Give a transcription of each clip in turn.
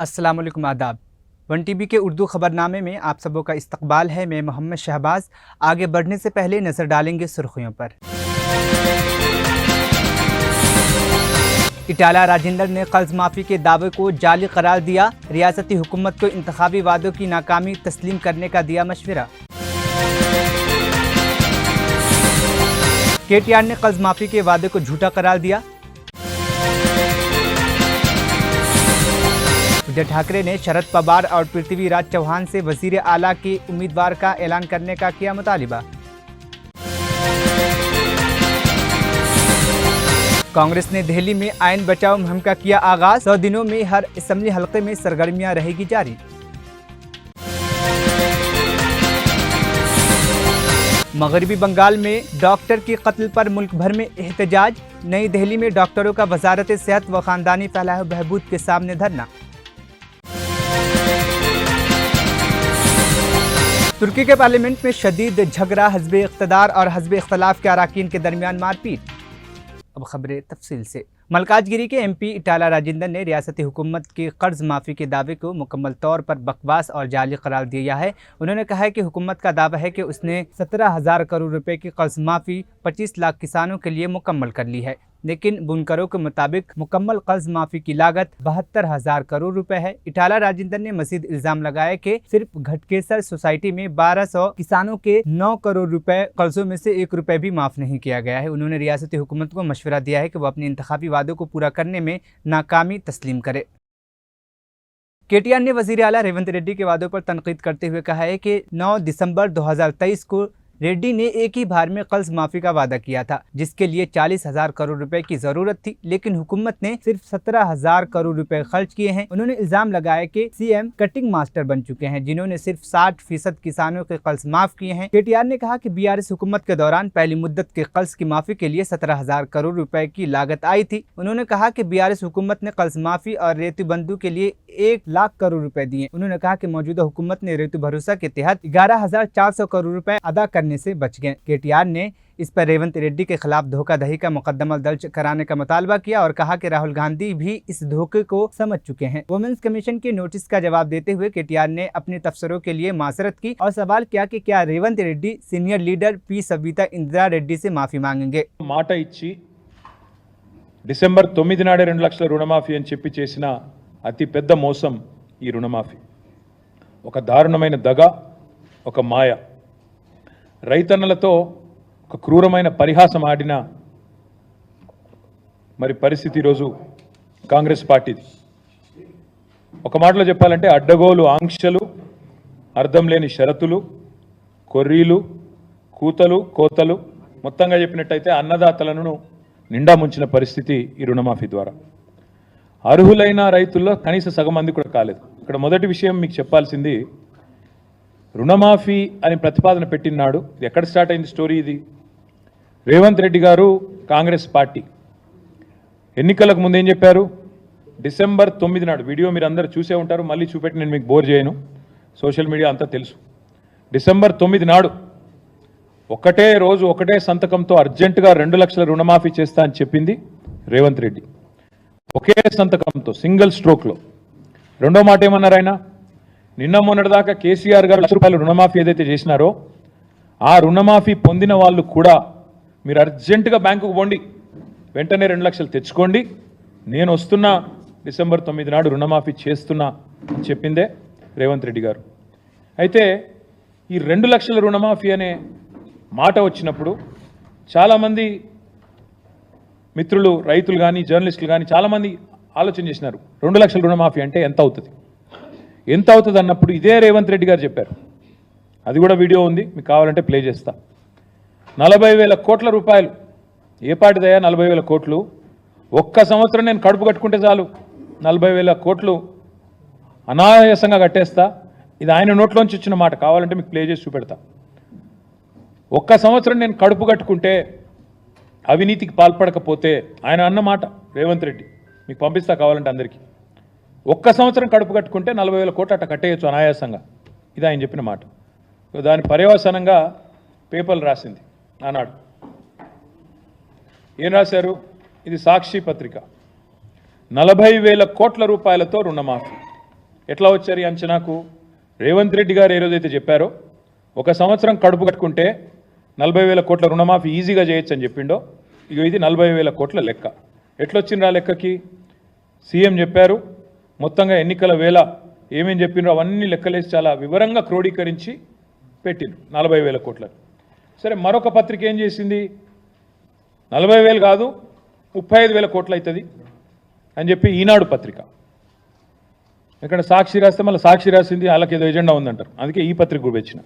अस्सलाम वालेकुम, आदाब। वन टीवी के उर्दू खबरनामे में आप सबों का इस्तकबाल है। मैं मोहम्मद शहबाज। आगे बढ़ने से पहले नज़र डालेंगे सुर्खियों पर। इटाला राजेंद्र ने कर्ज माफ़ी के दावे को जाली करार दिया। रियासती हुकूमत को इंतखाबी वादों की नाकामी तस्लीम करने का दिया मशवरा। KTR ने कर्ज माफ़ी के वादे को झूठा करार दिया। उद्धव ठाकरे ने शरद पवार और पृथ्वीराज चौहान से वजीर आला के उम्मीदवार का ऐलान करने का किया मुतालिबा। कांग्रेस ने दिल्ली में आयन बचाओ मुहिम का किया आगाज। 100 दिनों में हर असेंबली हलके में सरगर्मियां रहेगी जारी। मगरबी बंगाल में डॉक्टर के कत्ल पर मुल्क भर में एहतजाज। नई दिल्ली में डॉक्टरों का वजारत सेहत व खानदानी फलाह बहबूद के सामने धरना। तुर्की के पार्लियामेंट में शदीद झगड़ा। हज़्ब इक़्तिदार और हज़्ब इख्तलाफ के अराकीन के दरमियान मारपीट। अब खबरें तफसील से। मलकाजगिरी के MP इटाला राजेंद्र ने रियासती हुकूमत के कर्ज माफ़ी के दावे को मुकम्मल तौर पर बकवास और जाली करार दिया है। उन्होंने कहा है कि हुकूमत का दावा है कि उसने 17,000 करोड़ रुपए की कर्ज माफ़ी 25 लाख किसानों के लिए मुकम्मल कर ली है, लेकिन बुनकरों के मुताबिक मुकम्मल कर्ज माफ़ी की लागत 72,000 करोड़ रुपए है। इटाला राजेंद्र ने मजीद इल्ज़ाम लगाया कि सिर्फ घटकेसर सोसाइटी में 1200 किसानों के 9 करोड़ रुपए कर्जों में से 1 रुपए भी माफ़ नहीं किया गया है। उन्होंने रियासती हुकूमत को मशवरा दिया है कि वो अपने इंतखाबी वादों को पूरा करने में नाकामी तस्लीम करे। KTR ने वजीर आला रेवंत रेड्डी के वादों पर तनकीद करते हुए कहा है कि 9 दिसंबर 2023 को रेड्डी ने एक ही बार में कर्ज माफी का वादा किया था, जिसके लिए 40,000 करोड़ रुपए की जरूरत थी, लेकिन हुकूमत ने सिर्फ 17,000 करोड़ रुपए खर्च किए हैं। उन्होंने इल्जाम लगाया कि CM कटिंग मास्टर बन चुके हैं, जिन्होंने सिर्फ 60% किसानों के कर्ज माफ किए हैं। KTR ने कहा कि BRS हुकूमत के दौरान पहली मुद्दत के कर्ज की माफी के लिए 17,000 करोड़ रुपए की लागत आई थी। उन्होंने कहा कि BRS हुकूमत ने कर्ज माफी और रेती बंधु के लिए 1 लाख करोड़ रुपए दिए। उन्होंने कहा कि मौजूदा हुकूमत ने रेतु भरोसा के तहत 11,400 करोड़ रुपए अदा करने से बच गए। KTR ने इस पर रेवंत रेड्डी के खिलाफ धोखाधड़ी का मुकदमा दर्ज कराने का मुतालबा किया और कहा कि राहुल गांधी भी इस धोखे को समझ चुके हैं। वुमेन्स कमीशन के नोटिस का जवाब देते हुए KTR ने अपने तफसरों के लिए माजरत की और सवाल किया कि क्या Revanth Reddy senior leader P Savita Indira Reddy से माफी मांगेंगे। మాట ఇచ్చి డిసెంబర్ 9 నాడే 2 లక్షల రుణమాఫీ అని చెప్పి చేసిన అతి పెద్ద మోసం ఈ రుణమాఫీ. ఒక దారుణమైన దగ, ఒక మాయ. రైతన్నలతో ఒక క్రూరమైన పరిహాసం ఆడిన మరి పరిస్థితి ఈరోజు కాంగ్రెస్ పార్టీది. ఒక మాటలో చెప్పాలంటే అడ్డగోలు ఆంక్షలు, అర్థం లేని షరతులు, కొర్రీలు, కూతలు, కోతలు, మొత్తంగా చెప్పినట్టయితే అన్నదాతలను నిండా ముంచిన పరిస్థితి ఈ రుణమాఫీ ద్వారా. అర్హులైన రైతుల్లో కనీస సగం మంది కూడా కాలేదు. ఇక్కడ మొదటి విషయం మీకు చెప్పాల్సింది, రుణమాఫీ అని ప్రతిపాదన పెట్టినాడు ఎక్కడ స్టార్ట్ అయింది స్టోరీ ఇది? రేవంత్ రెడ్డి గారు కాంగ్రెస్ పార్టీ ఎన్నికలకు ముందు ఏం చెప్పారు? డిసెంబర్ 9 నాడు వీడియో మీరు అందరూ చూసే ఉంటారు, మళ్ళీ చూపెట్టి నేను మీకు బోర్ చేయను, సోషల్ మీడియా అంతా తెలుసు. డిసెంబర్ 9 నాడు ఒకటే రోజు ఒకటే సంతకంతో అర్జెంటుగా 2 లక్షల రుణమాఫీ చేస్తా అని చెప్పింది రేవంత్ రెడ్డి. ఒకే సంతకంతో సింగిల్ స్ట్రోక్లో. రెండో మాట ఏమన్నారు ఆయన? నిన్న మొన్నటిదాకా కేసీఆర్ గారు ₹1,00,000 రుణమాఫీ ఏదైతే చేసినారో ఆ రుణమాఫీ పొందిన వాళ్ళు కూడా మీరు అర్జెంటుగా బ్యాంకుకు పోండి, వెంటనే 2 లక్షలు తెచ్చుకోండి, నేను వస్తున్నా, డిసెంబర్ 9 నాడు రుణమాఫీ చేస్తున్నా అని చెప్పిందే రేవంత్ రెడ్డి గారు. అయితే ఈ 2 లక్షల రుణమాఫీ అనే మాట వచ్చినప్పుడు చాలామంది మిత్రులు, రైతులు కానీ జర్నలిస్టులు కానీ చాలామంది ఆలోచన చేసినారు, 2 లక్షల రుణమాఫీ అంటే ఎంత అవుతుంది, ఎంత అవుతుంది అన్నప్పుడు ఇదే రేవంత్ రెడ్డి గారు చెప్పారు. అది కూడా వీడియో ఉంది, మీకు కావాలంటే ప్లే చేస్తా. 40,000 కోట్ల రూపాయలు. ఏ పాటిదయా 40,000 కోట్లు? ఒక్క సంవత్సరం నేను కడుపు కట్టుకుంటే చాలు 40,000 కోట్లు అనాయాసంగా కట్టేస్తా. ఇది ఆయన నోట్లోంచి వచ్చిన మాట, కావాలంటే మీకు ప్లే చేసి చూపెడతా. ఒక్క సంవత్సరం నేను కడుపు కట్టుకుంటే, అవినీతికి పాల్పడకపోతే, ఆయన అన్నమాట రేవంత్ రెడ్డి, మీకు పంపిస్తా కావాలంటే అందరికీ. ఒక్క సంవత్సరం కడుపు కట్టుకుంటే 40,000 కోట్లు అట్ట కట్టేయచ్చు అనాయాసంగా. ఇది ఆయన చెప్పిన మాట. దాని పర్యవసానంగా పేపర్లు రాసింది ఆనాడు. ఏం రాశారు? ఇది సాక్షి పత్రిక. 40,000 కోట్ల రూపాయలతో రుణమాఫీ. ఎట్లా వచ్చారు ఈ అంచనాకు? రేవంత్ రెడ్డి గారు ఏ రోజైతే చెప్పారో ఒక సంవత్సరం కడుపు కట్టుకుంటే 40,000 కోట్ల రుణమాఫీ ఈజీగా చేయొచ్చు అని చెప్పిండో, ఇక ఇది 40,000 కోట్ల లెక్క. ఎట్లొచ్చిండ్రు ఆ లెక్కకి? సీఎం చెప్పారు, మొత్తంగా ఎన్నికల వేళ ఏమేం చెప్పిండ్రో అవన్నీ లెక్కలేసి చాలా వివరంగా క్రోడీకరించి పెట్టిండ్రు 40,000 కోట్లను. సరే, మరొక పత్రిక ఏం చేసింది? 40,000 కాదు 35,000 కోట్లు అవుతుంది అని చెప్పి ఈనాడు పత్రిక, ఇక్కడ సాక్షి రాస్తే మళ్ళీ సాక్షి రాసింది వాళ్ళకి ఏదో ఎజెండా ఉందంటారు, అందుకే ఈ పత్రిక కూడా వచ్చిన.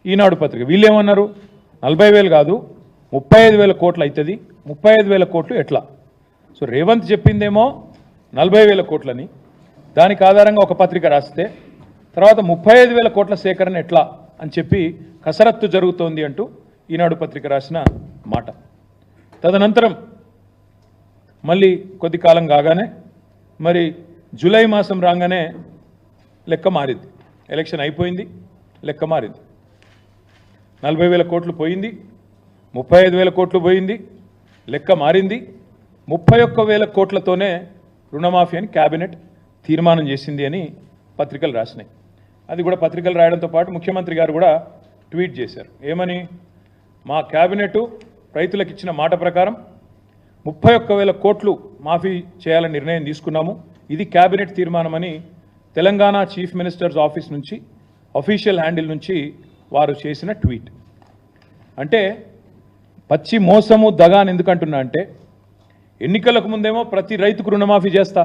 ఈనాడు పత్రిక వీళ్ళు ఏమన్నారు? 40,000 కాదు 35,000 కోట్లు అవుతుంది. 35,000 కోట్లు ఎట్లా? సో రేవంత్ చెప్పిందేమో 40,000 కోట్లని, దానికి ఆధారంగా ఒక పత్రిక రాస్తే తర్వాత 35,000 కోట్ల సేకరణ ఎట్లా అని చెప్పి కసరత్తు జరుగుతోంది అంటూ ఈనాడు పత్రిక రాసిన మాట. తదనంతరం మళ్ళీ కొద్ది కాలం కాగానే మరి జూలై మాసం రాగానే లెక్క మారింది. ఎలక్షన్ అయిపోయింది, లెక్క మారింది. 40,000 కోట్లు పోయింది, 35,000 కోట్లు పోయింది, లెక్క మారింది. 31,000 కోట్లతోనే రుణమాఫీ అని క్యాబినెట్ తీర్మానం చేసింది అని పత్రికలు రాసినాయి. అది కూడా పత్రికలు రాయడంతో పాటు ముఖ్యమంత్రి గారు కూడా ట్వీట్ చేశారు. ఏమని? మా క్యాబినెట్ రైతులకు ఇచ్చిన మాట ప్రకారం 31,000 కోట్లు మాఫీ చేయాలని నిర్ణయం తీసుకున్నాము. ఇది క్యాబినెట్ తీర్మానమని తెలంగాణ చీఫ్ మినిస్టర్స్ ఆఫీస్ నుంచి అఫీషియల్ హ్యాండిల్ నుంచి వారు చేసిన ట్వీట్. అంటే పచ్చి మోసము దగా అని ఎందుకంటున్నా అంటే, ఎన్నికలకు ముందేమో ప్రతి రైతుకు రుణమాఫీ చేస్తా,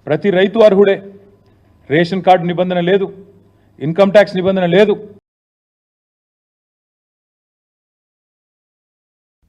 ప్రతి రైతు అర్హుడే, రేషన్ కార్డు నిబంధన లేదు, ఇన్కమ్ ట్యాక్స్ నిబంధన లేదు.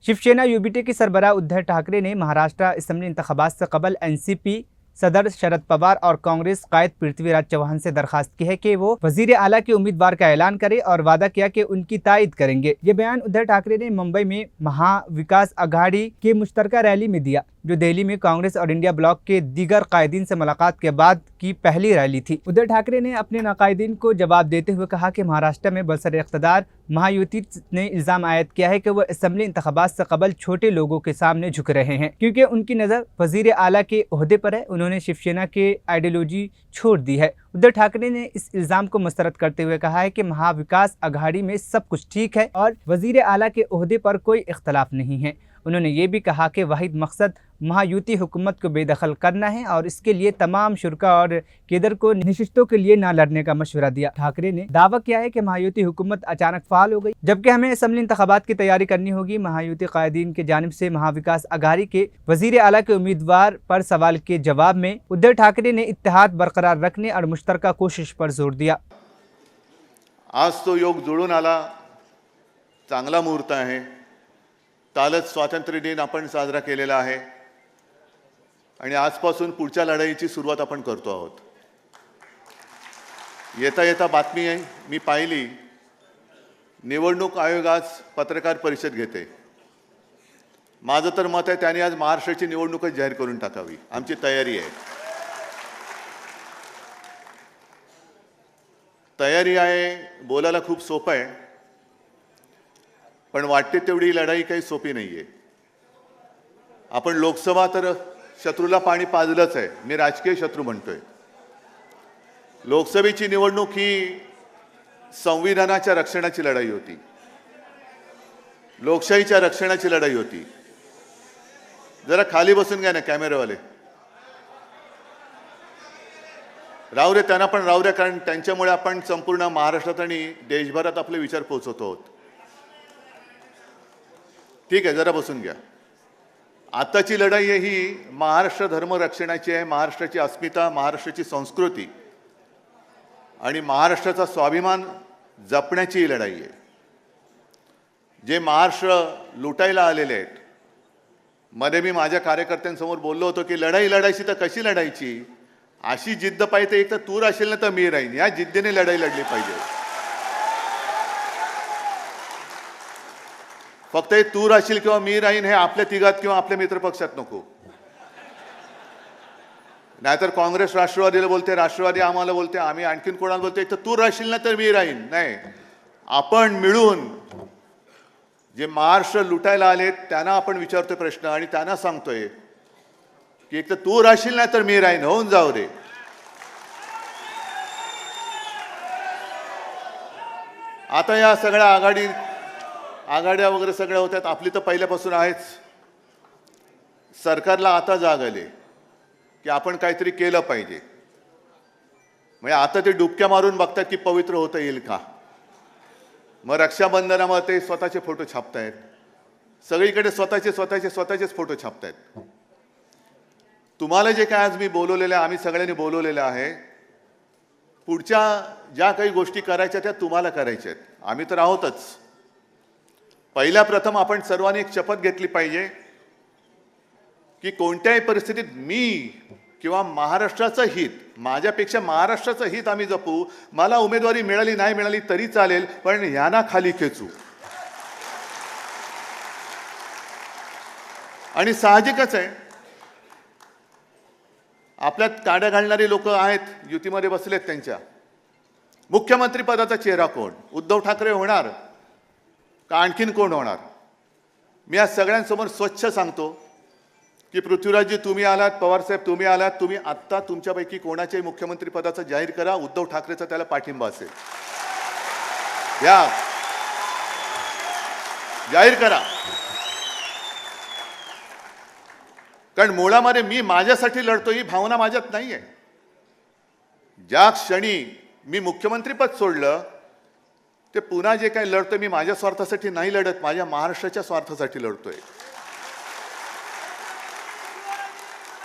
शिवसेना यूबीटी के सरबराह उद्धव ठाकरे ने महाराष्ट्र असेंबली इंतखाबात से कबल एनसीपी सदर शरद पवार और कांग्रेस कायद पृथ्वीराज चौहान से दरखास्त की है कि वो वजीर आला के उम्मीदवार का ऐलान करें और वादा किया कि उनकी तायद करेंगे। ये बयान उद्धव ठाकरे ने मुंबई में महाविकास अघाड़ी के मुश्तरका रैली में दिया, जो दिल्ली में कांग्रेस और इंडिया ब्लॉक के दीगर कायदीन से मुलाकात के बाद की पहली रैली थी। उद्धव ठाकरे ने अपने नाकायदीन को जवाब देते हुए कहा कि महाराष्ट्र में बरसर इख्तदार महायुति ने इल्ज़ाम आयद किया है कि वह असेंबली इंतखाबात से कबल छोटे लोगों के सामने झुक रहे हैं, क्योंकि उनकी नज़र वजीर आला के ओहदे पर है। उन्होंने शिवसेना के आइडियोलॉजी छोड़ दी है। उद्धव ठाकरे ने इस इल्ज़ाम को मुस्तरद करते हुए कहा है कि महाविकास अघाड़ी में सब कुछ ठीक है और वजीर आला के ओहदे पर कोई इख्तलाफ नहीं है। उन्होंने ये भी कहा कि वाहिद मकसद महायुति हुकूमत को बेदखल करना है और इसके लिए तमाम शुरा और केडर को नशिस्तों के लिए ना लड़ने का मशवरा दिया। ठाकरे ने दावा किया है कि महायुति हुकूमत अचानक फाल हो गई, जबकि हमें असेंबली इंतखाबात की तैयारी करनी होगी। महायुति कायदीन के जानिब से महाविकास अघाड़ी के वजीर आला के उम्मीदवार पर सवाल के जवाब में उद्धव ठाकरे ने इत्तेहाद बरकरार रखने और मुश्तरका कोशिश पर जोर दिया। आज तो योग जुळून आला, चांगला मुहूर्त आहे. कालच स्वातंत्र्य दिन आपण साजरा केलेला आहे आणि आजपासून पुढच्या लढाईची सुरुवात आपण करतो आहोत. येता येता बातमी आहे मी पाहिली, निवडणूक आयोग आज पत्रकार परिषद घेते. माझं तर मत आहे त्यांनी आज महाराष्ट्राची निवडणूकच जाहीर करून टाकावी. आमची तयारी आहे. तयारी आहे बोलायला खूप सोपं आहे, पण वाटते तेवढी लढाई काही सोपी नाहीये. आपण लोकसभा तर शत्रूला पाणी पाजलंच आहे, मी राजकीय शत्रू म्हणतोय. लोकसभेची निवडणूक ही संविधानाच्या रक्षणाची लढाई होती, लोकशाहीच्या रक्षणाची लढाई होती. जरा खाली बसून घ्या ना कॅमेरावाले. राहू दे, त्यांना पण राहू द्या, कारण त्यांच्यामुळे आपण संपूर्ण महाराष्ट्रात आणि देशभरात आपले विचार पोहोचवतो आहोत. ठीक आहे, जरा बसून घ्या. आताची लढाई आहे ही महाराष्ट्र धर्म रक्षणाची आहे. महाराष्ट्राची अस्मिता, महाराष्ट्राची संस्कृती आणि महाराष्ट्राचा स्वाभिमान जपण्याची ही लढाई आहे. जे महाराष्ट्र लुटायला आलेले आहेत, मध्ये मी माझ्या कार्यकर्त्यांसमोर बोललो होतो की लढाई लढायची तर कशी लढायची, अशी जिद्द पाहिजे, एक तर तू राहशील ना तर मी राहीन, या जिद्दीने लढाई लढली पाहिजे. फक्त हे तू राहशील किंवा मी राहीन हे आपल्या तिघात किंवा आपल्या मित्रपक्षात नको. नाहीतर काँग्रेस राष्ट्रवादीला बोलते, राष्ट्रवादी आम्हाला बोलते, आम्ही आणखीन कोणाला बोलतो, एक तर तू राहशील ना तर मी राहीन. नाही, आपण मिळून जे महाराष्ट्र लुटायला आले त्यांना आपण विचारतोय प्रश्न आणि त्यांना सांगतोय की एक तर तू राहशील ना तर मी राहीन, होऊन जाऊ दे. आता या सगळ्या आघाड्या वगैरे सगळ्या होत्यात, आपली तर पहिल्यापासून आहेच. सरकारला आता जाग आली की आपण काहीतरी केलं पाहिजे. म्हणजे आता ते डुबक्या मारून बघतात की पवित्र होता येईल का. मग रक्षाबंधनामध्ये ते स्वतःचे फोटो छापतायत, सगळीकडे स्वतःचेच फोटो छापतायत. तुम्हाला जे काय आज मी बोलवलेलं आहे, आम्ही सगळ्यांनी बोलवलेलं आहे, पुढच्या ज्या काही गोष्टी करायच्या त्या तुम्हाला करायच्या आहेत. आम्ही तर आहोतच. पहिल्या प्रथम आपण सर्वांनी एक शपथ घेतली पाहिजे की कोणत्याही परिस्थितीत मी किंवा महाराष्ट्राचं हित, माझ्यापेक्षा महाराष्ट्राचं हित आम्ही जपू. मला उमेदवारी मिळाली नाही मिळाली तरी चालेल, पण यांना खाली खेचू. आणि साहजिकच आहे, आपल्यात काड्या घालणारी लोक आहेत, युतीमध्ये बसलेत. त्यांच्या मुख्यमंत्री पदाचा चेहरा कोण? उद्धव ठाकरे होणार का आणखीन कोण होणार? मी आज सगळ्यांसमोर स्वच्छ सांगतो की पृथ्वीराजजी तुम्ही आलात, पवारसाहेब तुम्ही आलात, तुम्ही आत्ता तुमच्यापैकी कोणाच्याही मुख्यमंत्री पदाचं जाहीर करा. उद्धव ठाकरेचा त्याला पाठिंबा असेल, या जाहीर करा. कारण मुळामध्ये मी माझ्यासाठी लढतो ही भावना माझ्यात नाही आहे. ज्या क्षणी मी मुख्यमंत्रीपद सोडलं ते पुन्हा जे काही लढतो मी माझ्या स्वार्थासाठी नाही लढत, माझ्या महाराष्ट्राच्या स्वार्थासाठी लढतोय.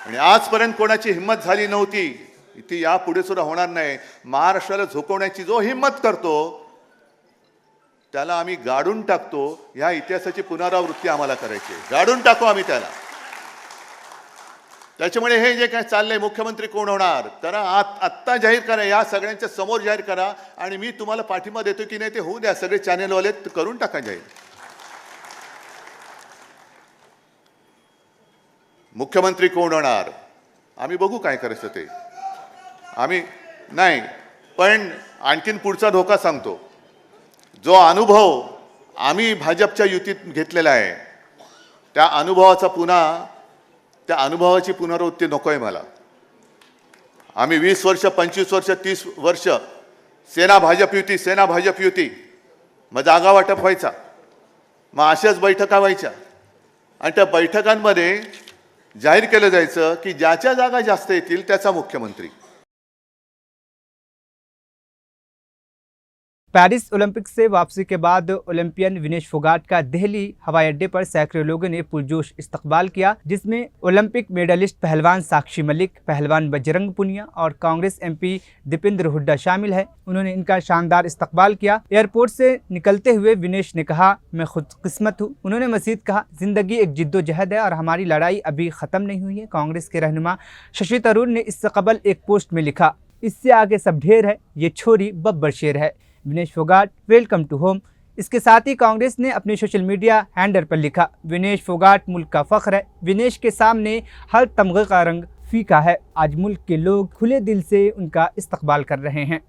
आणि आजपर्यंत कोणाची हिंमत झाली नव्हती, ती यापुढे सुद्धा होणार नाही. महाराष्ट्राला झोकवण्याची जो हिंमत करतो त्याला आम्ही गाडून टाकतो. ह्या इतिहासाची पुनरावृत्ती आम्हाला करायची आहे, गाडून टाकू आम्ही त्याला. त्याच्यामुळे हे जे काय चाललंय, मुख्यमंत्री कोण होणार करा, आत्ता जाहीर करा, या सगळ्यांच्या समोर जाहीर करा. आणि मी तुम्हाला पाठिंबा देतो की नाही ते होऊ द्या, सगळे चॅनेलवाले करून टाका जाहीर. मुख्यमंत्री कोण होणार आम्ही बघू, काय करायचं ते आम्ही नाही. पण आणखीन पुढचा धोका सांगतो. जो अनुभव आम्ही भाजपच्या युतीत घेतलेला आहे त्या अनुभवाची पुनरावृत्ती नको आहे मला. आम्ही 20 वर्ष, 25 वर्ष, 30 वर्ष सेना भाजप युती, मग जागा वाटप व्हायचा, मग अशाच बैठका व्हायच्या आणि त्या बैठकांमध्ये जाहीर केलं जायचं की ज्याच्या जागा जास्त येतील त्याचा मुख्यमंत्री. पेरिस ओलंपिक्स से वापसी के बाद ओलंपियन विनेश फोगाट का दिल्ली हवाई अड्डे पर सैकड़ों लोगों ने पुरजोश इस्तकबाल किया, जिसमें ओलंपिक मेडलिस्ट पहलवान साक्षी मलिक, पहलवान बजरंग पुनिया और कांग्रेस एमपी दीपेंद्र हुड्डा शामिल है. उन्होंने इनका शानदार इस्तकबाल किया. एयरपोर्ट से निकलते हुए विनेश ने कहा, मैं खुदकिस्मत हूँ. उन्होंने मज़ीद कहा, जिंदगी एक जिद्दोजहद है और हमारी लड़ाई अभी ख़त्म नहीं हुई है. कांग्रेस के रहनुमा शशि थरूर ने इससे कबल एक पोस्ट में लिखा, इससे आगे सब ढेर है, ये छोरी बब्बर शेर है. Vinesh Phogat welcome to home. इसके साथ ही कांग्रेस ने अपने सोशल मीडिया हैंडल पर लिखा, विनेश फोगाट मुल्क का फख्र है. विनेश के सामने हर तमगे का रंग फीका है. आज मुल्क के लोग खुले दिल से उनका इस्तकबाल कर रहे हैं.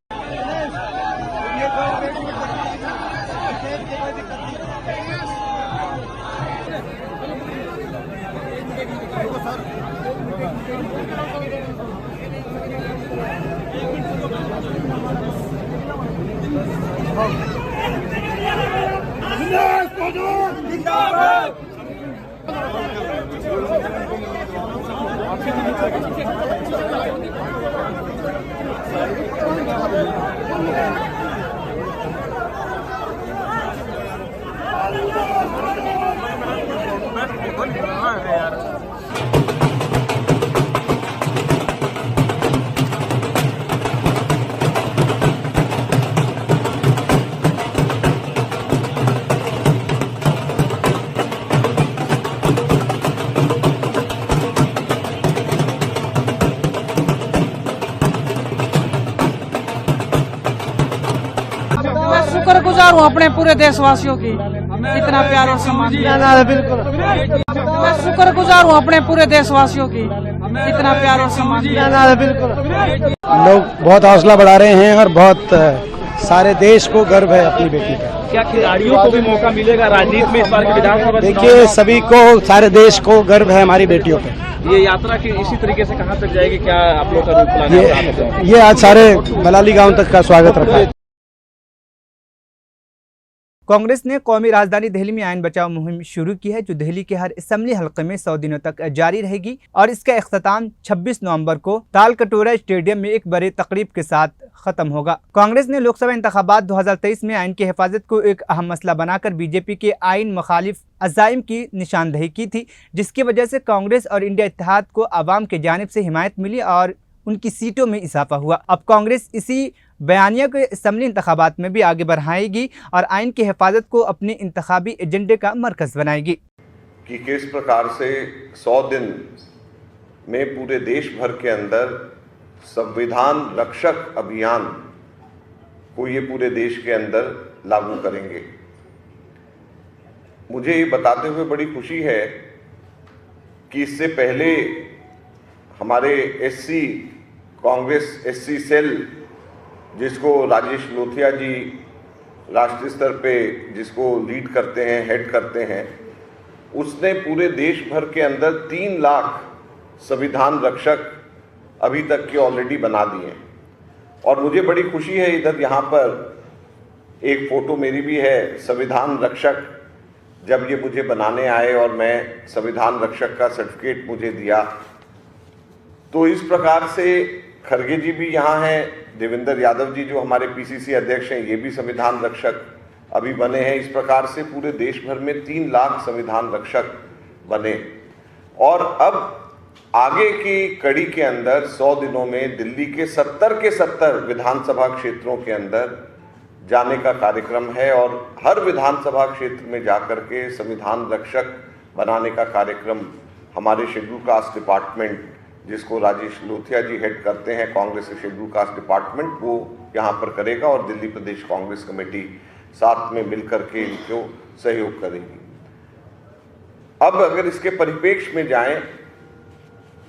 शुक्रगुजार हूँ अपने पूरे देशवासियों की, इतना प्यार और सम्मान दिया. मैं शुक्रगुजार हूँ अपने पूरे देशवासियों की, इतना प्यार और सम्मान दिया. लोग बहुत हौसला बढ़ा रहे हैं और बहुत सारे देश को गर्व है अपनी बेटी पर. क्या खिलाड़ियों को भी मौका मिलेगा राजनीति में इस बार के विधानसभा? देखिए, सभी को, सारे देश को गर्व है हमारी बेटियों पे. ये यात्रा की इसी तरीके से कहाँ तक जाएगी, क्या आप लोग का रूप प्लान है? ये आज सारे मलाली गांव तक का स्वागत रखा है. कांग्रेस ने कौमी राजधानी दिल्ली में आयन बचाओ मुहिम शुरू की है, जो दिल्ली के हर असेंबली हल्के में 100 दिनों तक जारी रहेगी और इसका इख्तिताम 26 नवंबर को तालकटोरा स्टेडियम में एक बड़े तकरीब के साथ खत्म होगा। कांग्रेस ने लोकसभा इंतखाबात 2023 में आयन की हिफाजत को एक अहम मसला बनाकर बीजेपी के आयन मुखालिफ अज़ाइम की निशानदेही की थी, जिसकी वजह से कांग्रेस और इंडिया इत्तेहाद को आवाम की जानिब से हिमायत मिली और उनकी सीटों में इजाफा हुआ। अब कांग्रेस इसी बयानिया को असेंबली इंतखाबात में भी आगे बढ़ाएगी और आइन की हिफाजत को अपने इंतखाबी एजेंडे का मरकज बनाएगी। कि किस प्रकार से 100 दिन में पूरे देश भर के अंदर संविधान रक्षक अभियान को ये पूरे देश के अंदर लागू करेंगे। मुझे ये बताते हुए बड़ी खुशी है कि इससे पहले हमारे एससी कांग्रेस एससी सेल, जिसको राजेश लोथिया जी राष्ट्रीय स्तर पे जिसको लीड करते हैं, हेड करते हैं, उसने पूरे देश भर के अंदर 3 लाख संविधान रक्षक अभी तक के ऑलरेडी बना दिए हैं। और मुझे बड़ी खुशी है, इधर यहाँ पर एक फ़ोटो मेरी भी है। संविधान रक्षक जब ये मुझे बनाने आए और मैं संविधान रक्षक का सर्टिफिकेट मुझे दिया, तो इस प्रकार से खरगे जी भी यहाँ हैं, देवेंद्र यादव जी जो हमारे पीसीसी अध्यक्ष हैं, ये भी संविधान रक्षक अभी बने हैं। इस प्रकार से पूरे देश भर में 3 लाख संविधान रक्षक बने। और अब आगे की कड़ी के अंदर 100 दिनों में दिल्ली के 70 के 70 विधानसभा क्षेत्रों के अंदर जाने का कार्यक्रम है और हर विधानसभा क्षेत्र में जाकर के संविधान रक्षक बनाने का कार्यक्रम हमारे शेड्यूल कास्ट डिपार्टमेंट, जिसको राजेश लोथिया जी हेड करते हैं, कांग्रेस के शेड्यूल कास्ट डिपार्टमेंट, वो यहाँ पर करेगा और दिल्ली प्रदेश कांग्रेस कमेटी साथ में मिलकर के इनको सहयोग करेगी। अब अगर इसके परिप्रेक्ष्य में जाएं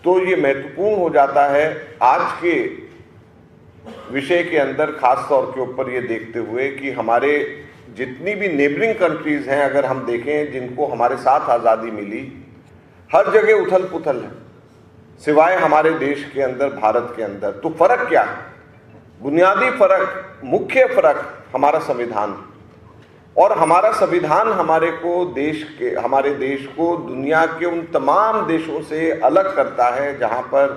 तो ये महत्वपूर्ण हो जाता है आज के विषय के अंदर, खास तौर के ऊपर ये देखते हुए कि हमारे जितनी भी नेबरिंग कंट्रीज हैं, अगर हम देखें जिनको हमारे साथ आज़ादी मिली, हर जगह उथल पुथल है सिवाय हमारे देश के अंदर, भारत के अंदर। तो फर्क क्या है? बुनियादी फर्क, मुख्य फर्क हमारा संविधान है। और हमारा संविधान हमारे देश को दुनिया के उन तमाम देशों से अलग करता है जहां पर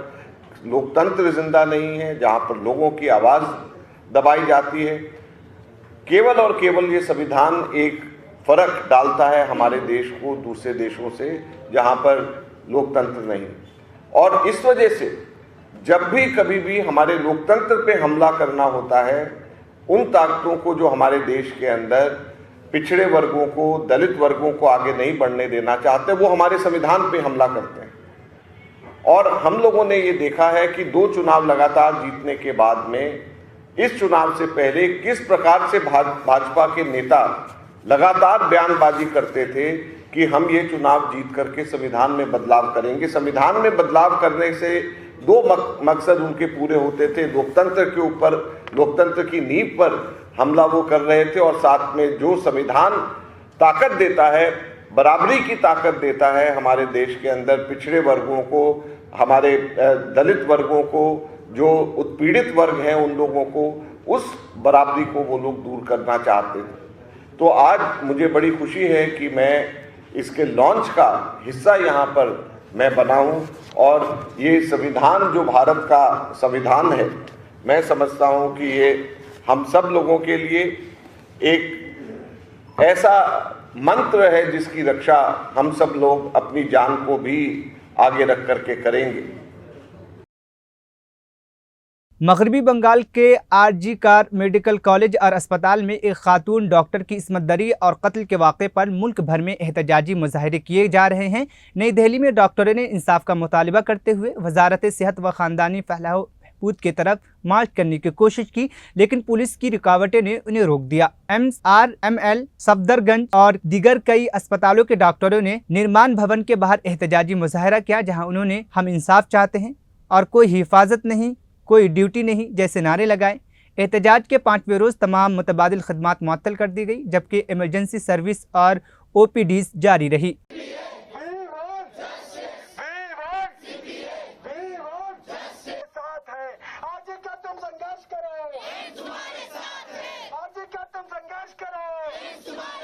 लोकतंत्र जिंदा नहीं है, जहां पर लोगों की आवाज दबाई जाती है। केवल और केवल ये संविधान एक फर्क डालता है हमारे देश को दूसरे देशों से जहां पर लोकतंत्र नहीं। और इस वजह से जब भी कभी भी हमारे लोकतंत्र पे हमला करना होता है, उन ताकतों को जो हमारे देश के अंदर पिछड़े वर्गों को, दलित वर्गों को आगे नहीं बढ़ने देना चाहते, वो हमारे संविधान पे हमला करते हैं। और हम लोगों ने ये देखा है कि 2 चुनाव लगातार जीतने के बाद में, इस चुनाव से पहले किस प्रकार से भाजपा के नेता लगातार बयानबाजी करते थे कि हम ये चुनाव जीत करके संविधान में बदलाव करेंगे। संविधान में बदलाव करने से 2 मकसद उनके पूरे होते थे। लोकतंत्र के ऊपर, लोकतंत्र की नींव पर हमला वो कर रहे थे और साथ में जो संविधान ताकत देता है, बराबरी की ताकत देता है हमारे देश के अंदर पिछड़े वर्गों को, हमारे दलित वर्गों को, जो उत्पीड़ित वर्ग हैं उन लोगों को, उस बराबरी को वो लोग दूर करना चाहते थे। तो आज मुझे बड़ी खुशी है कि मैं इसके लॉन्च का हिस्सा यहाँ पर मैं बना हूँ। और ये संविधान जो भारत का संविधान है, मैं समझता हूँ कि ये हम सब लोगों के लिए एक ऐसा मंत्र है जिसकी रक्षा हम सब लोग अपनी जान को भी आगे रख करके करेंगे। मगरबी बंगाल के आरजी कार मेडिकल कॉलेज और अस्पताल में एक खातून डॉक्टर की इस्मतदरी और कत्ल के वाक़े पर मुल्क भर में एहतजाजी मुजाहरे किए जा रहे हैं। नई दिल्ली में डॉक्टरों ने इंसाफ का मुतालबा करते हुए वजारत सेहत व ख़ानदानी फलाह बहबूद की तरफ मार्च करने की कोशिश की, लेकिन पुलिस की रुकावटें ने उन्हें रोक दिया। MRML, सफदरगंज और दीगर कई अस्पतालों के डॉक्टरों ने निर्माण भवन के बाहर एहतजाजी मुजाहरा किया, जहाँ उन्होंने हम इंसाफ चाहते हैं और कोई हिफाजत नहीं, कोई ड्यूटी नहीं जैसे नारे लगाए। एहतजाज के 5वें रोज़ तमाम मुतबादिल खदमात मुअत्तल कर दी गई, जबकि इमरजेंसी सर्विस और OPDs जारी रही। संघर्ष करो।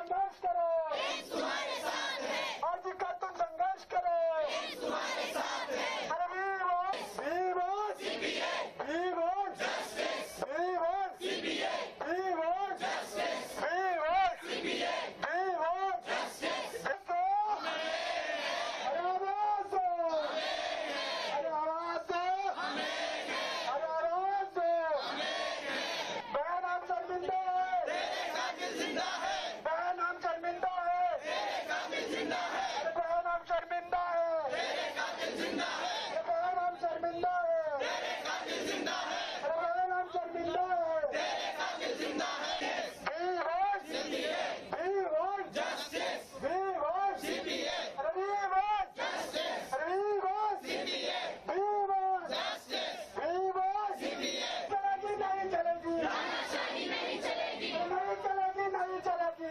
संघर्ष करो, आज का तुम संघर्ष करो, अरे we want we want we want we want we want we want we want देखो, अरे आवाज दो, अरे आवाज दो, अरे आवाज दो, बहन हम शर्मिंदा है, बहन हम शर्मिंदा है, अरे बहन हम शर्मिंदा है, अरे बहन हम शर्मिंदा है, अरे बहन हम शर्मिंदा है, We want justice, we want, अरे we want, अरे we want, we want justice, we want, चलेगी नहीं चलेगी, नहीं चलेगी, नहीं चलेगी,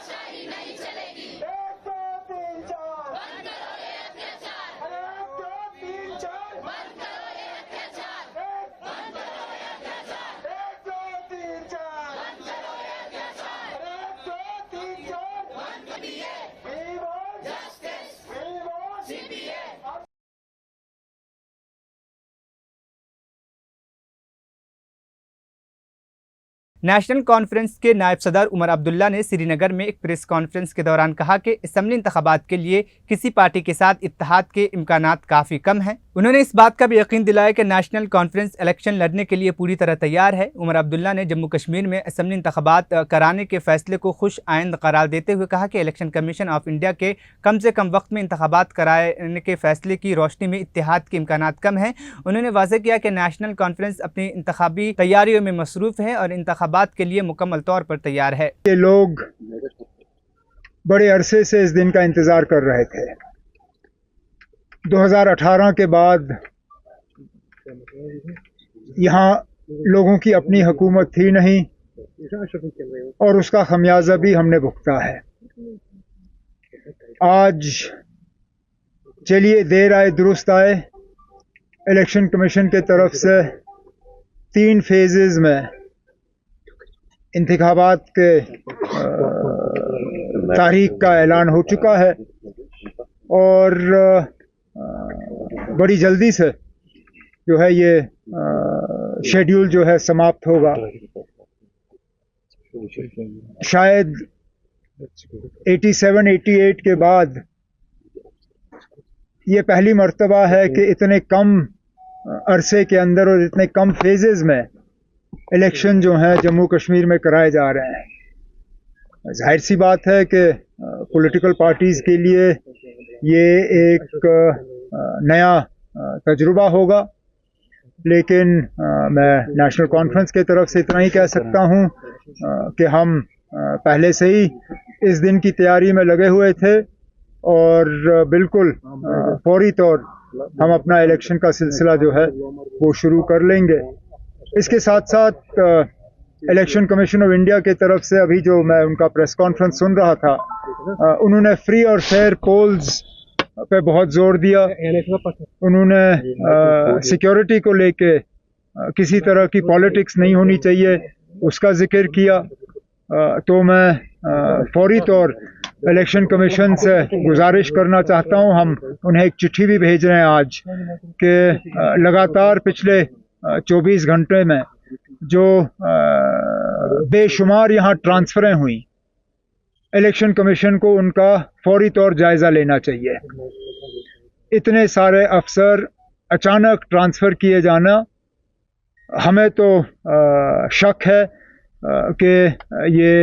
चलेगी नहीं चलेगी, एक दो तीन चार, अरे एक दो तीन चार, एक दो तीन चार, अरे एक दो तीन चार, we want justice, we want national conference के नायब सदर उमर अब्दुल्ला ने श्रीनगर में एक प्रेस कॉन्फ्रेंस के दौरान कहा कि असम्बली इंतखाबात के लिए किसी पार्टी के साथ इत्तेहाद के इम्कानात काफ़ी कम हैं। उन्होंने इस बात का भी यकीन दिलाया कि नेशनल कॉन्फ्रेंस इलेक्शन लड़ने के लिए पूरी तरह तैयार है। उमर अब्दुल्ला ने जम्मू कश्मीर में असम्बली इंतखाबात कराने के फैसले को खुश आइंद करार देते हुए कहा कि इलेक्शन कमीशन ऑफ इंडिया के कम से कम वक्त में इंतखाबात कराने के फैसले की रोशनी में इत्तेहाद के इम्कानात कम हैं। उन्होंने वाज़ेह किया कि नेशनल कॉन्फ्रेंस अपनी इंतखाबी तैयारियों में मसरूफ़ है और इंतखाबात के लिए मुकम्मल तौर पर तैयार है। ये लोग बड़े अरसे से इस दिन का इंतज़ार कर रहे थे। 2018 के बाद यहाँ लोगों की अपनी हुकूमत थी नहीं और उसका खमियाजा भी हमने भुगता है। आज चलिए देर आए दुरुस्त आए, इलेक्शन कमीशन के तरफ से 3 फेजेस में इंतखाबात के तारीख का ऐलान हो चुका है और बड़ी जल्दी से जो है ये शेड्यूल जो है समाप्त होगा। शायद 87-88 के बाद ये पहली मर्तबा है कि इतने कम अरसे के अंदर और इतने कम फेजेस में इलेक्शन जो हैं जम्मू कश्मीर में कराए जा रहे हैं। जाहिर सी बात है कि पॉलिटिकल पार्टीज़ के लिए ये एक नया तजुर्बा होगा, लेकिन मैं नेशनल कॉन्फ्रेंस के तरफ से इतना ही कह सकता हूँ कि हम पहले से ही इस दिन की तैयारी में लगे हुए थे और बिल्कुल फौरी तौर हम अपना इलेक्शन का सिलसिला जो है वो शुरू कर लेंगे। इसके साथ साथ इलेक्शन कमीशन ऑफ इंडिया की तरफ से अभी जो मैं उनका प्रेस कॉन्फ्रेंस सुन रहा था, उन्होंने फ्री और फेयर पोल्स पे बहुत जोर दिया। उन्होंने सिक्योरिटी को लेके किसी तरह की पॉलिटिक्स नहीं होनी चाहिए उसका जिक्र किया। तो मैं फौरी तौर इलेक्शन कमीशन से गुजारिश करना चाहता हूं, हम उन्हें एक चिट्ठी भी भेज रहे हैं आज कि लगातार पिछले 24 घंटे में जो बेशुमार यहाँ ट्रांसफ़रें हुई, इलेक्शन कमीशन को उनका फौरी तौर जायज़ा लेना चाहिए। इतने सारे अफसर अचानक ट्रांसफ़र किए जाना, हमें तो शक है कि ये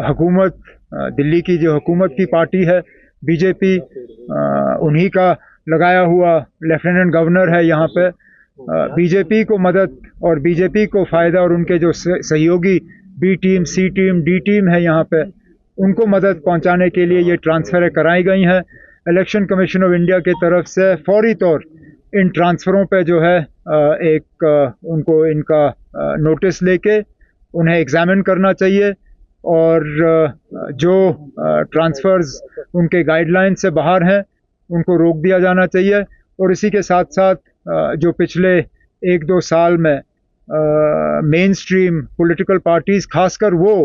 हुकूमत, दिल्ली की जो हुकूमत की पार्टी है बीजेपी, उन्हीं का लगाया हुआ लेफ्टिनेंट गवर्नर है यहाँ पे। बीजेपी को मदद और बीजेपी को फ़ायदा और उनके जो सहयोगी बी टीम, सी टीम, डी टीम है यहाँ पे, उनको मदद पहुँचाने के लिए ये ट्रांसफ़रें कराई गई हैं। इलेक्शन कमीशन ऑफ इंडिया की तरफ से फौरी तौर इन ट्रांसफ़रों पे जो है उनको इनका नोटिस लेके उन्हें एग्ज़ामिन करना चाहिए और जो ट्रांसफ़र्स उनके गाइडलाइन से बाहर हैं उनको रोक दिया जाना चाहिए। और इसी के साथ साथ जो पिछले 1-2 साल में मेन स्ट्रीम पॉलिटिकल पार्टीज़, खासकर वो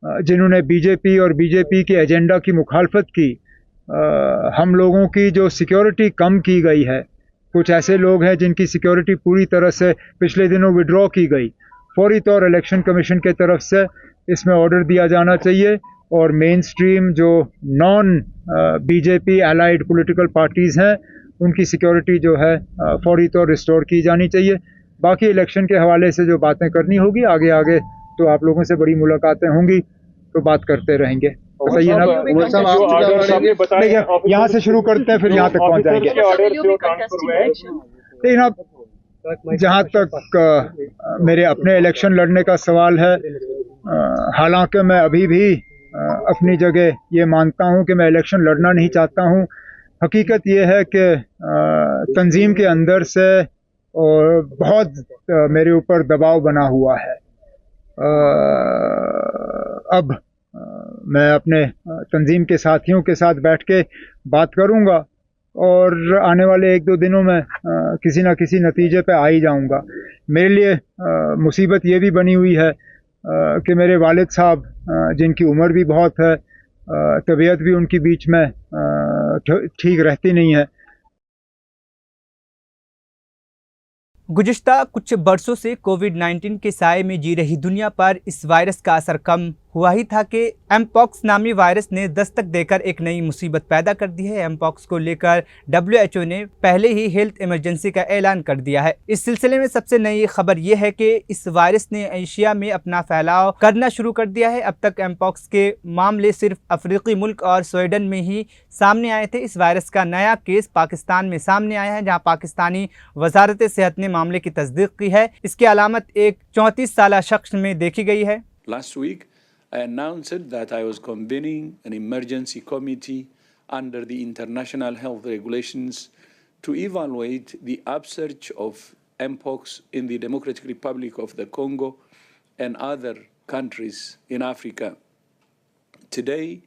जिन्होंने बीजेपी और बीजेपी के एजेंडा की मुखालफत की, हम लोगों की जो सिक्योरिटी कम की गई है, कुछ ऐसे लोग हैं जिनकी सिक्योरिटी पूरी तरह से पिछले दिनों विड्रॉ की गई, फौरी तौर इलेक्शन कमीशन के तरफ से इसमें ऑर्डर दिया जाना चाहिए और मेन स्ट्रीम जो non BJP allied political parties हैं उनकी सिक्योरिटी जो है फौरी तौर रिस्टोर की जानी चाहिए। बाकी इलेक्शन के हवाले से जो बातें करनी होगी आगे आगे तो आप लोगों से बड़ी मुलाकातें होंगी तो बात करते रहेंगे। बताइए ना, यहाँ से शुरू करते हैं फिर यहाँ तक पहुँच जाएंगे। लेकिन अब जहाँ तक मेरे अपने इलेक्शन लड़ने का सवाल है, हालांकि मैं अभी भी अपनी जगह ये मानता हूँ कि मैं इलेक्शन लड़ना नहीं चाहता हूँ। हकीकत ये है कि तंजीम के अंदर से और बहुत मेरे ऊपर दबाव बना हुआ है। अब मैं अपने तंजीम के साथियों के साथ बैठ के बात करूँगा और आने वाले 1-2 दिनों में किसी न किसी नतीजे पे आ ही जाऊँगा। मेरे लिए मुसीबत ये भी बनी हुई है कि मेरे वालिद साहब जिनकी उम्र भी बहुत है, तबीयत भी उनकी बीच में ठीक रहती नहीं है। गुज़िश्ता कुछ बरसों से कोविड-19 के साए में जी रही दुनिया पर इस वायरस का असर कम हुआ ही था कि एमपॉक्स नामी वायरस ने दस्तक देकर एक नई मुसीबत पैदा कर दी है। एमपॉक्स को लेकर WHO ने पहले ही हेल्थ इमरजेंसी का ऐलान कर दिया है। इस सिलसिले में सबसे नई खबर यह है कि इस वायरस ने एशिया में अपना फैलाव करना शुरू कर दिया है। अब तक एमपॉक्स के मामले सिर्फ अफ्रीकी मुल्क और स्वीडन में ही सामने आए थे। इस वायरस का नया केस पाकिस्तान में सामने आया है, जहाँ पाकिस्तानी वजारत सेहत ने मामले की तस्दीक की है। इसकी अलामत एक 34 साला शख्स में देखी गई है। Last week, I announced that I was convening an emergency committee under the international health regulations to evaluate the upsurge of mpox in the Democratic Republic of the Congo and other countries in Africa. Today,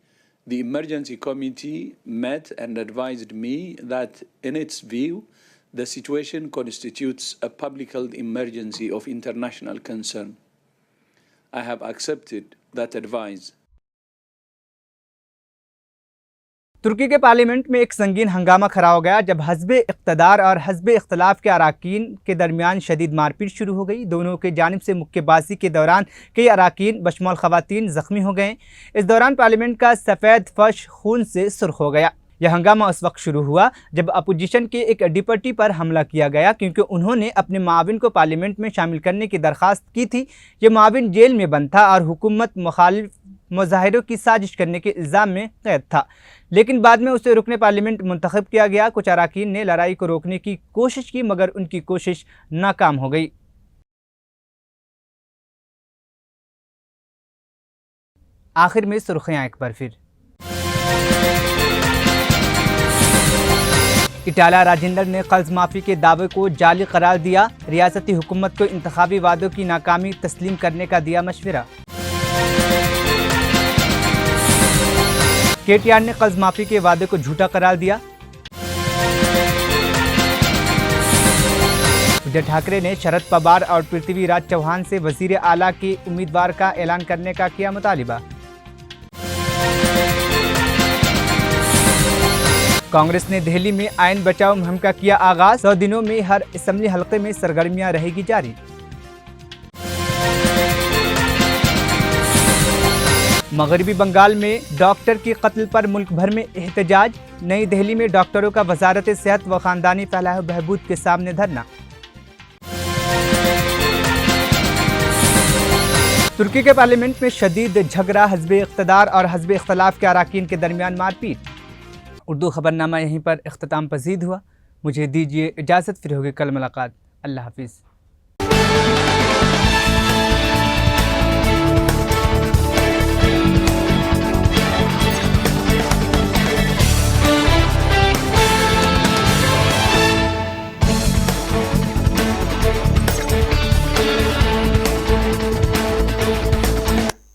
the emergency committee met and advised me that, in its view, the situation constitutes a public health emergency of international concern. I have accepted that advice. तुर्की के parliament में एक संगीन हंगामा खड़ा हो गया जब हज़्ब इक़्तिदार और हज़्ब इख्तलाफ के अराकीन के दरमियान शदीद मारपीट शुरू हो गई। दोनों की जानिब से मुक्केबाजी के दौरान कई अराकीन बशमूल ख़वातीन ज़ख्मी हो गए। इस दौरान पार्लियामेंट का सफ़ेद फर्श खून से सुर्ख हो गया। यह हंगामा उस वक्त शुरू हुआ जब अपोजिशन के एक डिप्टी पर हमला किया गया क्योंकि उन्होंने अपने माविन को पार्लियामेंट में शामिल करने की दरख्वास्त की थी। ये माविन जेल में बंद था और हुकूमत मुखालिफ मुजाहिरों की साजिश करने के इल्ज़ाम में कैद था, लेकिन बाद में उसे रुकने पार्लियामेंट मुंतखब किया गया। कुछ अराकीन ने लड़ाई को रोकने की कोशिश की मगर उनकी कोशिश नाकाम हो गई। आखिर में सुर्खियाँ एक बार फिर। इटाला राजेंद्र ने कर्ज माफ़ी के दावे को जाली करार दिया। रियासती हुकूमत को इंतखाबी वादों की नाकामी तस्लीम करने का दिया मशवरा। KTR ने कर्ज माफ़ी के वादे को झूठा करार दिया। उद्धव ठाकरे ने शरद पवार और पृथ्वीराज चौहान से वजीर आला के उम्मीदवार का ऐलान करने का किया मुतालिबा। कांग्रेस ने दिल्ली में आयन बचाओ मुहिम का किया आगाज। 100 दिनों में हर असेंबली हलके में सरगर्मियां रहेगी जारी। मगरबी बंगाल में डॉक्टर के कत्ल पर मुल्क भर में एहतजाज। नई दिल्ली में डॉक्टरों का वजारत सेहत व खानदानी फलाह बहबूद के सामने धरना। तुर्की के पार्लियामेंट में शदीद झगड़ा, हज़्ब इक़्तिदार और हज़्ब इख्तलाफ के अराकीन के दरमियान मारपीट। उर्दू खबरनामा यहीं पर इख्तिताम पजीद हुआ। मुझे दीजिए इजाज़त, फिर होगी कल मुलाकात। अल्लाह हाफिज़।